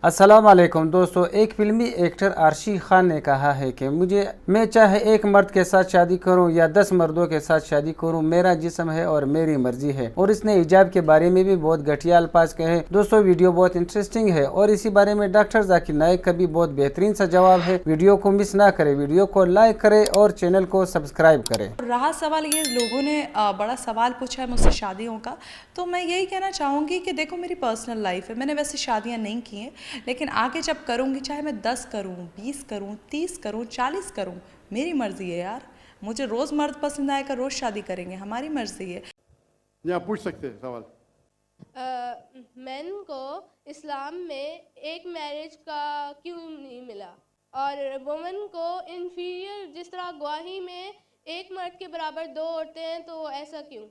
अस्सलाम वालेकुम दोस्तों। एक फिल्मी एक्टर आर्शी खान ने कहा है कि मैं चाहे एक मर्द के साथ शादी करूं या 10 मर्दों के साथ शादी करूं, मेरा जिस्म है और मेरी मर्जी है। और इसने हिजाब के बारे में भी बहुत घटिया अल्फाज कहे हैं। दोस्तों वीडियो बहुत इंटरेस्टिंग है और इसी बारे में डॉक्टर जाकिर नाइक का भी बहुत बेहतरीन सा जवाब है। वीडियो को मिस ना करें, वीडियो को लाइक करें और चैनल को सब्सक्राइब करें। रहा सवाल ये, लोगों ने बड़ा सवाल पूछा है मुझसे शादियों का, तो मैं यही कहना चाहूँगी कि देखो मेरी पर्सनल लाइफ है, मैंने वैसे शादियाँ नहीं की हैं, लेकिन आगे जब करूँगी चाहे मैं 10 करूँ, 20 करूँ, 30 करूँ, 40 करूँ, मेरी मर्ज़ी है यार। मुझे रोज़ मर्द पसंद आएगा, रोज़ शादी करेंगे, हमारी मर्ज़ी है। यहाँ पूछ सकते हैं सवाल। मेन को इस्लाम में एक मैरिज का क्यों नहीं मिला और वुमेन को इन्फीरियर, जिस तरह गवाही में एक मर्द के बराबर 2 औरतें हैं, तो ऐसा क्यों?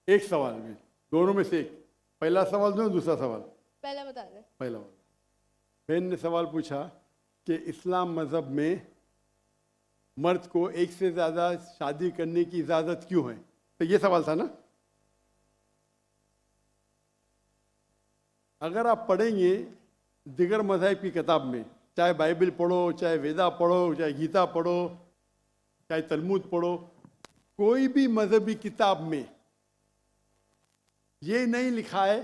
एक सवाल में, दोनों में से एक। पहला सवाल दो, दूसरा सवाल। पहला बता दें। पहला सवाल, बहन ने सवाल पूछा कि इस्लाम मज़हब में मर्द को एक से ज़्यादा शादी करने की इजाज़त क्यों है, तो ये सवाल था ना। अगर आप पढ़ेंगे दिगर मज़हब की किताब में, चाहे बाइबल पढ़ो, चाहे वेदा पढ़ो, चाहे गीता पढ़ो, चाहे तलमुद पढ़ो, कोई भी मजहबी किताब में ये नहीं लिखा है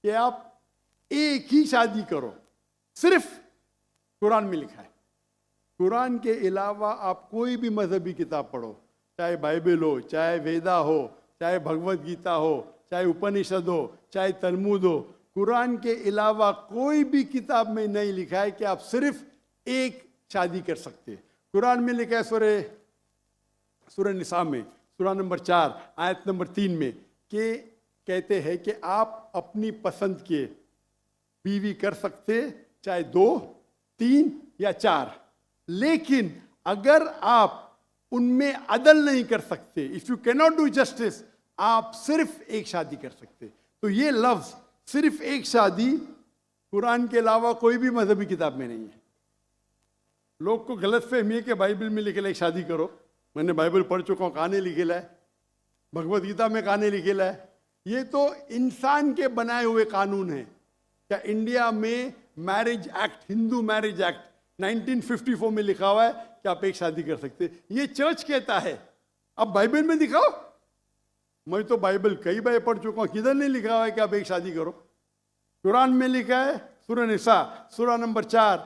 कि आप एक ही शादी करो। सिर्फ कुरान में लिखा है। कुरान के अलावा आप कोई भी मजहबी किताब पढ़ो, चाहे बाइबल हो, चाहे वेदा हो, चाहे भगवत गीता हो, चाहे उपनिषद हो, चाहे तलमुद हो, कुरान के अलावा कोई भी किताब में नहीं लिखा है कि आप सिर्फ एक शादी कर सकते। कुरान में लिखा है सूरह निसा में, सूरह नंबर 4 आयत नंबर 3 में, कि कहते हैं कि आप अपनी पसंद के बीवी कर सकते, चाहे 2, 3 या 4, लेकिन अगर आप उनमें अदल नहीं कर सकते, if you can not do justice, आप सिर्फ एक शादी कर सकते। तो ये लफ्ज सिर्फ एक शादी कुरान के अलावा कोई भी मजहबी किताब में नहीं है। लोग को गलत फहमी है कि बाइबल में लिखेला एक शादी करो। मैंने बाइबल पढ़ चुका हूँ, कहानी लिखेला है, भगवत गीता में कहानी लिखेला है। ये तो इंसान के बनाए हुए कानून है। क्या इंडिया में marriage act, Hindu marriage act 1954 में लिखा हुआ है कि आप एक शादी कर सकते। ये चर्च कहता है, अब बाइबल में दिखाओ। मैं तो बाइबल कई बार पढ़ चुका हूँ, किधर नहीं लिखा हुआ है कि आप एक शादी करो। कुरान में लिखा है सूरह निसा सूरह नंबर 4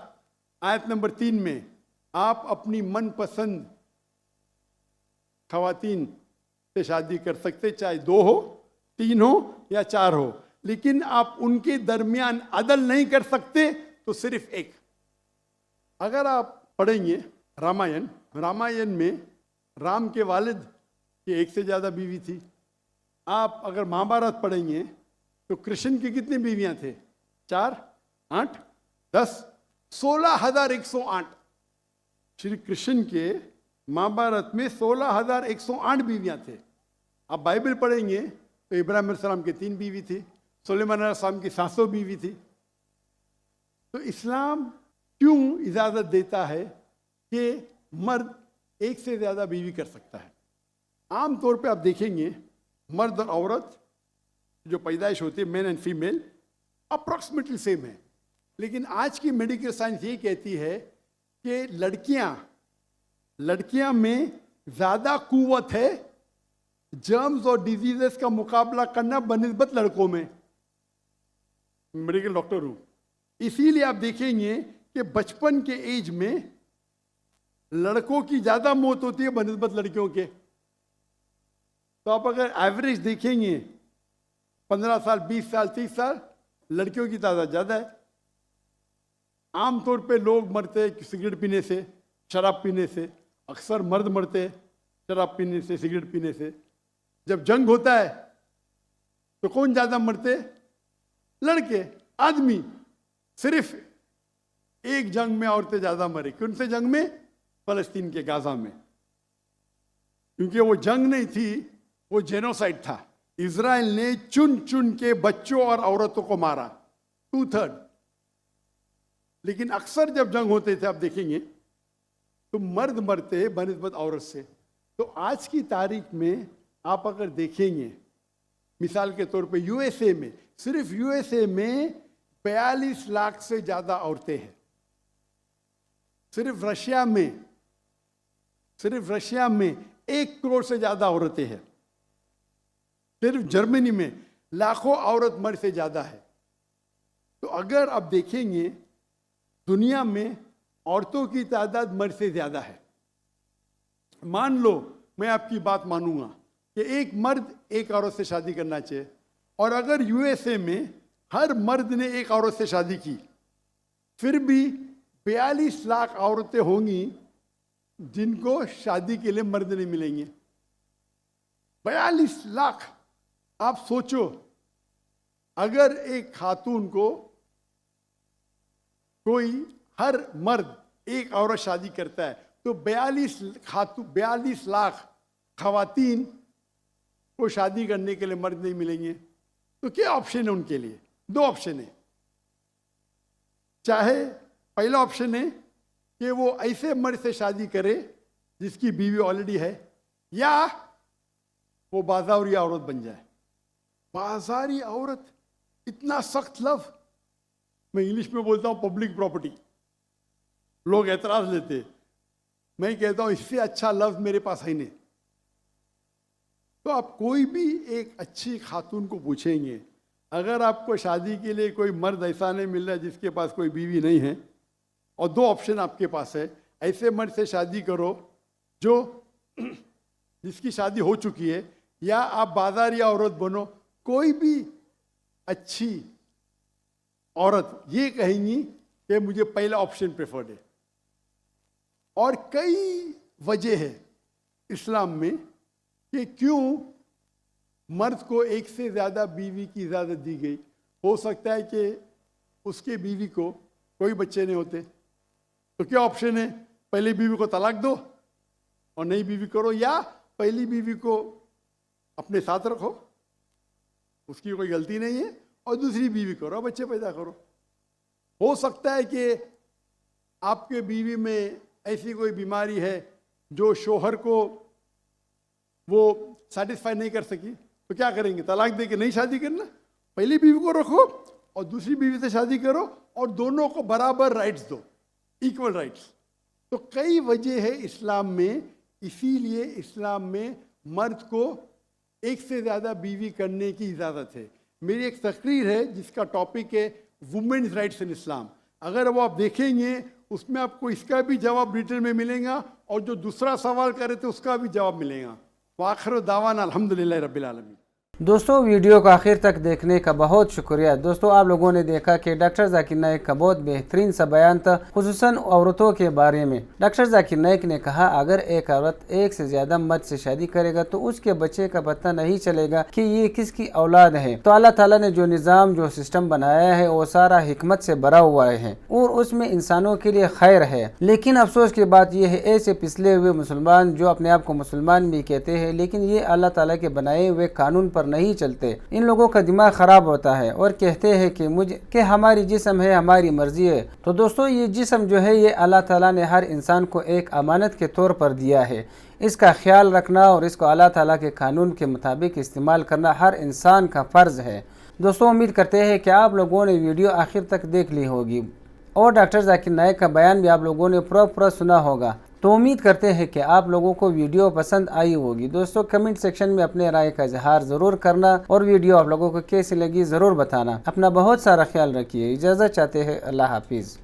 आयत नंबर 3 में, आप अपनी मनपसंद खवातीन से शादी कर सकते, चाहे 2 हो, 3 हो या 4 हो, लेकिन आप उनके दरमियान अदल नहीं कर सकते, तो सिर्फ एक। अगर आप पढ़ेंगे रामायण में राम के वालिद की एक से ज़्यादा बीवी थी। आप अगर महाभारत पढ़ेंगे तो कृष्ण की कितनी बीवियां थे? 4, 8, 10, 16,108। श्री कृष्ण के महाभारत में 16,108 बीवियां थे। आप बाइबल पढ़ेंगे तो इब्राहिम अलैहिस्सलाम की 3 बीवी थी, सुलेमान अलैहिस्सलाम की 700 बीवी थी। तो इस्लाम क्यों इजाज़त देता है कि मर्द एक से ज़्यादा बीवी कर सकता है? आम तौर पे आप देखेंगे मर्द और औरत जो पैदाइश होती है, main and female, approximately same है। लेकिन आज की मेडिकल साइंस ये कहती है कि लड़कियां में ज़्यादा कुव्वत है जर्म्स और डिजीजेस का मुकाबला करना बनिस्बत लड़कों में। मेडिकल डॉक्टर हूँ, इसीलिए आप देखेंगे कि बचपन के एज में लड़कों की ज़्यादा मौत होती है बनिस्बत लड़कियों के। तो आप अगर एवरेज देखेंगे 15 साल, 20 साल, 30 साल, लड़कियों की तादाद ज़्यादा है। आमतौर पे लोग मरते सिगरेट पीने से, शराब पीने से। अक्सर मर्द मरते शराब पीने से, सिगरेट पीने से। जब जंग होता है तो कौन ज़्यादा मरते? लड़के, आदमी। सिर्फ एक जंग में औरतें ज़्यादा मरे। कौन से जंग में? फलस्तीन के गाजा में। क्योंकि वो जंग नहीं थी, वो जेनोसाइड था। इजराइल ने चुन चुन के बच्चों और औरतों को मारा, 2/3। लेकिन अक्सर जब जंग होते थे, आप देखेंगे तो मर्द मरते बनिस्बत औरत से। तो आज की तारीख में आप अगर देखेंगे, मिसाल के तौर पे यूएसए में, सिर्फ यूएसए में 42 लाख से ज्यादा औरतें हैं। सिर्फ रशिया में 1 करोड़ से ज्यादा औरतें हैं। सिर्फ जर्मनी में लाखों औरत मर्द से ज्यादा है। तो अगर आप देखेंगे दुनिया में औरतों की तादाद मर्द से ज्यादा है। मान लो मैं आपकी बात मानूंगा कि एक मर्द एक औरत से शादी करना चाहिए, और अगर यूएसए में हर मर्द ने एक औरत से शादी की, फिर भी 42 लाख औरतें होंगी जिनको शादी के लिए मर्द नहीं मिलेंगे। 42 लाख। आप सोचो, अगर एक खातून को कोई हर मर्द एक औरत शादी करता है तो 42 लाख खवातीन को शादी करने के लिए मर्द नहीं मिलेंगे। तो क्या ऑप्शन है उनके लिए? 2 ऑप्शन है। चाहे पहला ऑप्शन है कि वो ऐसे मर्द से शादी करे जिसकी बीवी ऑलरेडी है, या वो बाजारी औरत बन जाए। बाजारी औरत, इतना सख्त लफ्ज। मैं इंग्लिश में बोलता हूं पब्लिक प्रॉपर्टी। लोग एतराज लेते, मैं कहता हूं इससे अच्छा लफ्ज मेरे पास है नहीं। तो आप कोई भी एक अच्छी खातून को पूछेंगे, अगर आपको शादी के लिए कोई मर्द ऐसा नहीं मिल रहा जिसके पास कोई बीवी नहीं है, और 2 ऑप्शन आपके पास है, ऐसे मर्द से शादी करो जो जिसकी शादी हो चुकी है, या आप बाजारी औरत बनो। कोई भी अच्छी औरत ये कहेंगी कि मुझे पहला ऑप्शन प्रेफर्ड है। और कई वजह है इस्लाम में कि क्यों मर्द को एक से ज़्यादा बीवी की इजाज़त दी गई। हो सकता है कि उसके बीवी को कोई बच्चे नहीं होते, तो क्या ऑप्शन है? पहली बीवी को तलाक दो और नई बीवी करो, या पहली बीवी को अपने साथ रखो, उसकी कोई गलती नहीं है, और दूसरी बीवी करो, बच्चे पैदा करो। हो सकता है कि आपके बीवी में ऐसी कोई बीमारी है जो शोहर को वो सेटिस्फाई नहीं कर सकी, तो क्या करेंगे? तलाक दे के नहीं शादी करना, पहली बीवी को रखो और दूसरी बीवी से शादी करो, और दोनों को बराबर राइट्स दो, इक्वल राइट्स। तो कई वजह है इस्लाम में, इसीलिए इस्लाम में मर्द को एक से ज़्यादा बीवी करने की इजाज़त है। मेरी एक तकरीर है जिसका टॉपिक है वुमेन्स राइट्स इन इस्लाम। अगर वो आप देखेंगे उसमें आपको इसका भी जवाब डिटेल में मिलेगा, और जो दूसरा सवाल करे थे उसका भी जवाब मिलेगा। वाखिर दावाना अल्हम्दुलिल्लाह रब्बिल आलमीन। दोस्तों, वीडियो को आखिर तक देखने का बहुत शुक्रिया। दोस्तों, आप लोगों ने देखा कि डॉक्टर जाकिर नाइक का बहुत बेहतरीन सा बयान था, खुसूसन औरतों के बारे में। डॉक्टर जाकिर नाइक ने कहा, अगर एक औरत एक से ज्यादा मर्द से शादी करेगा तो उसके बच्चे का पता नहीं चलेगा कि ये किसकी औलाद है। तो अल्लाह ताला ने जो निज़ाम, जो सिस्टम बनाया है, वो सारा हिकमत से भरा हुआ है और उसमें इंसानों के लिए खैर है। लेकिन अफसोस की बात यह है, ऐसे पिछले हुए मुसलमान जो अपने आप को मुसलमान भी कहते हैं, लेकिन ये अल्लाह ताला के बनाए हुए कानून पर नहीं चलते। इन लोगों का दिमाग खराब होता है और कहते हैं कि हमारी जिस्म है, हमारी मर्जी है। तो दोस्तों, ये जिस्म जो है, ये अल्लाह ताला ने हर इंसान को एक अमानत के तौर पर दिया है। इसका ख्याल रखना और इसको अल्लाह ताला के कानून के मुताबिक इस्तेमाल करना हर इंसान का फ़र्ज़ है। दोस्तों, उम्मीद करते हैं कि आप लोगों ने वीडियो आखिर तक देख ली होगी और डॉक्टर जाकिर नाइक का बयान भी आप लोगों ने पूरा सुना होगा। तो उम्मीद करते हैं कि आप लोगों को वीडियो पसंद आई होगी। दोस्तों, कमेंट सेक्शन में अपने राय का इजहार ज़रूर करना और वीडियो आप लोगों को कैसी लगी ज़रूर बताना। अपना बहुत सारा ख्याल रखिए। इजाज़त चाहते हैं। अल्लाह हाफिज़।